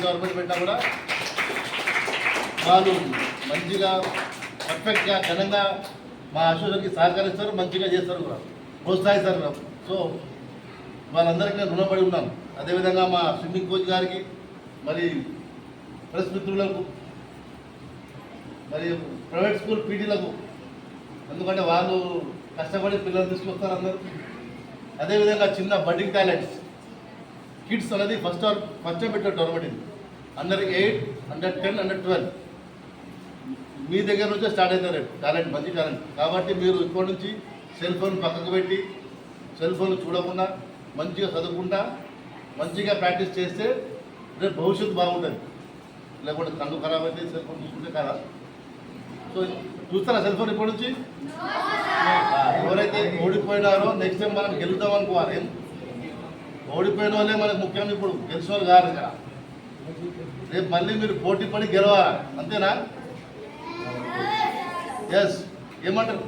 Government పెట్టినా కూడా వాళ్ళు మంచిగా పర్ఫెక్ట్గా ఘనంగా మా అసోసియేషన్కి సహకరిస్తారు, మంచిగా చేస్తారు కూడా, ప్రోత్సహిస్తారు కూడా. సో వాళ్ళందరికీ నేను రుణపడి ఉన్నాను. అదేవిధంగా మా స్విమ్మింగ్ కోచ్ గారికి, మరి ప్రెస్ మిత్రులకు, మరి ప్రైవేట్ స్కూల్ పీటీలకు, ఎందుకంటే వాళ్ళు కష్టపడి పిల్లలు తీసుకొస్తారు అందరూ. అదేవిధంగా చిన్న బడ్డింగ్ టాలెంట్స్ కిడ్స్ అనేది ఫస్ట్ టైం పెట్టే టోర్నమెంట్ ఇది. అండర్ 8, అండర్ 10, అండర్ 12 మీ దగ్గర నుంచే స్టార్ట్ అవుతారు టాలెంట్, మంచి టాలెంట్. కాబట్టి మీరు ఇప్పటి నుంచి సెల్ ఫోన్ పక్కకు పెట్టి, సెల్ ఫోన్ చూడకుండా మంచిగా చదువుకుంటా మంచిగా ప్రాక్టీస్ చేస్తే రేపు భవిష్యత్తు బాగుంటుంది. లేకుంటే కళ్ళు ఖరాబ్ అయితే సెల్ ఫోన్ చూసుకుంటే కదా. సో చూస్తారా సెల్ ఫోన్ ఇప్పటి నుంచి? ఎవరైతే ఓడిపోయినారో నెక్స్ట్ టైం మనం గెలుద్దాం అనుకోవాలి. ఓడిపోయిన వాళ్ళే మనకు ముఖ్యం, ఇప్పుడు గెలిచిన వాళ్ళు కాదు కదా. రేపు మళ్ళీ మీరు పోటీ పడి గెలవాలి, అంతేనా? ఎస్, ఏమంటారు?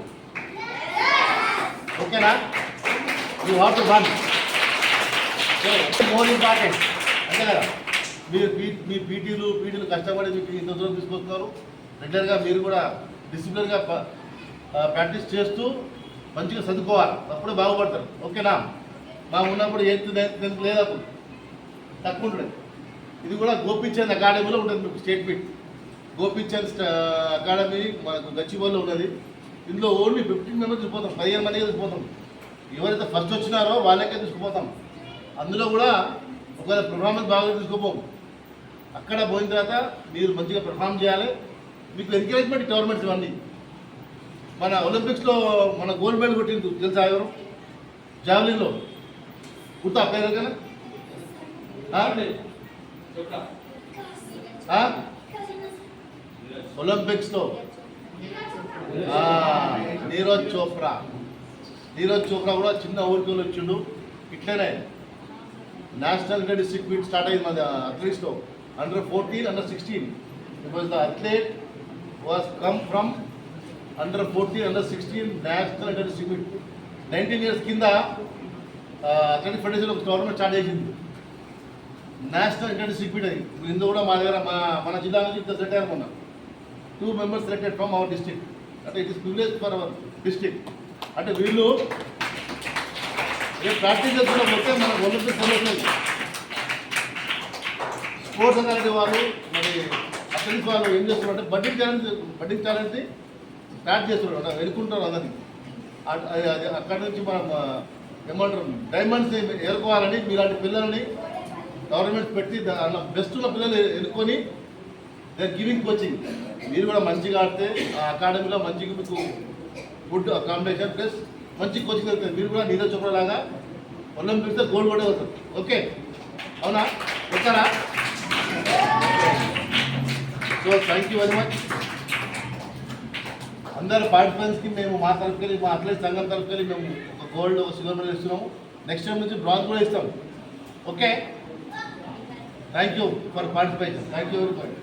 ఓకేనా? You have to one. More important, అంతే కదా. మీరు మీ పీటీలు కష్టపడి మీకు ఇంత దూరం తీసుకొస్తున్నారు. రెగ్యులర్గా మీరు కూడా డిసిప్లిన్గా ప్రాక్టీస్ చేస్తూ మంచిగా చదువుకోవాలి, అప్పుడే బాగుపడతారు. ఓకేనా? మా ఉన్నప్పుడు 8th 9th 10th లేదా తక్కువ ఉంటుంది. ఇది కూడా గోపిచంద్ అకాడమీలో ఉంటుంది మీకు స్టేట్ మీట్. గోపిచంద్ అకాడమీ మనకు గచ్చిబౌలిలో ఉన్నది. ఇందులో ఓన్లీ 15 మెంబర్స్ తీసుకుపోతాం, 15 మందికి తీసుకుపోతాం. ఎవరైతే ఫస్ట్ వచ్చినారో వాళ్ళకే తీసుకుపోతాం. అందులో కూడా ఒకవేళ పెర్ఫార్మెన్స్ బాగా తీసుకుపోం. అక్కడ పోయిన తర్వాత మీరు మంచిగా పెర్ఫార్మ్ చేయాలి. మీకు ఎంకరేజ్మెంట్ టోర్నమెంట్స్ ఇవన్నీ. మన ఒలింపిక్స్లో మన గోల్డ్ మెడల్ కొట్టింది తెలుసా ఎవరు? జావలిన్లో గుర్తా పేరు కదా? ఒలింపిక్స్లో నీరజ్ చోప్రా కూడా చిన్న ఊరికి వచ్చిండు. ఇట్లనే నేషనల్ డిస్ట్రిక్ట్ మీట్ స్టార్ట్ అయింది మన అథ్లీట్స్లో. Under 14, under 16 because the athlete was come from under 14, under 16 national district meet. 19 years కింద అథ్లెటిక్ ఫెడరేషన్ ఒక టోర్నమెంట్ స్టార్ట్ చేసింది, నేషనల్ ఇంటర్ డిస్ట్రిక్ట్ మీట్. అది ఇందు కూడా మా దగ్గర మన జిల్లా నుంచి ఇంత సెలెక్ట్ అయ్యారు. మొన్న 2 members selected from our district. అంటే it is privilege for our district. అంటే వీళ్ళు ప్రాక్టీస్ చేసుకున్నప్పుడు మన ఒలింపిక్స్ వస్తుంది. స్పోర్ట్స్ అథారిటీ వాళ్ళు, మరి అథ్లెటిక్స్ వాళ్ళు ఏం చేస్తున్నారంటే బడ్డింగ్ టాలెంట్ని స్టార్ట్ చేస్తున్నారు, వెనుకుంటారు అందరినీ. అక్కడి నుంచి మనం ఏమంటారు డైమండ్స్ని ఏరుకోవాలని మీలాంటి పిల్లల్ని గవర్నమెంట్ పెట్టి అలా బెస్ట్ ఉన్న పిల్లలు ఎన్నుకొని దే గివింగ్ కోచింగ్. మీరు కూడా మంచిగా ఆడితే ఆ అకాడమీలో మంచిగా మీకు ఫుడ్ అకామిడేషన్ ప్లస్ మంచి కోచింగ్ దొరుకుతుంది. మీరు కూడా నీరజ్ చోప్రా లాగా ఒలింపిక్స్లో గోల్డ్ కూడా అవుతుంది. ఓకే, అవునా? ఓకేనా? So thank you very much అందరు పార్టిసిపెంట్స్కి. మేము మా తరఫుకెళ్ళి, మా అథ్లెట్ సంఘం తరఫుకెళ్ళి మేము ఒక గోల్డ్, ఒక సిల్వర్ మెడల్ ఇస్తున్నాము. నెక్స్ట్ టైం నుంచి బ్రాంజ్ కూడా ఇస్తాము. Okay, thank you for participation. Thank you very much.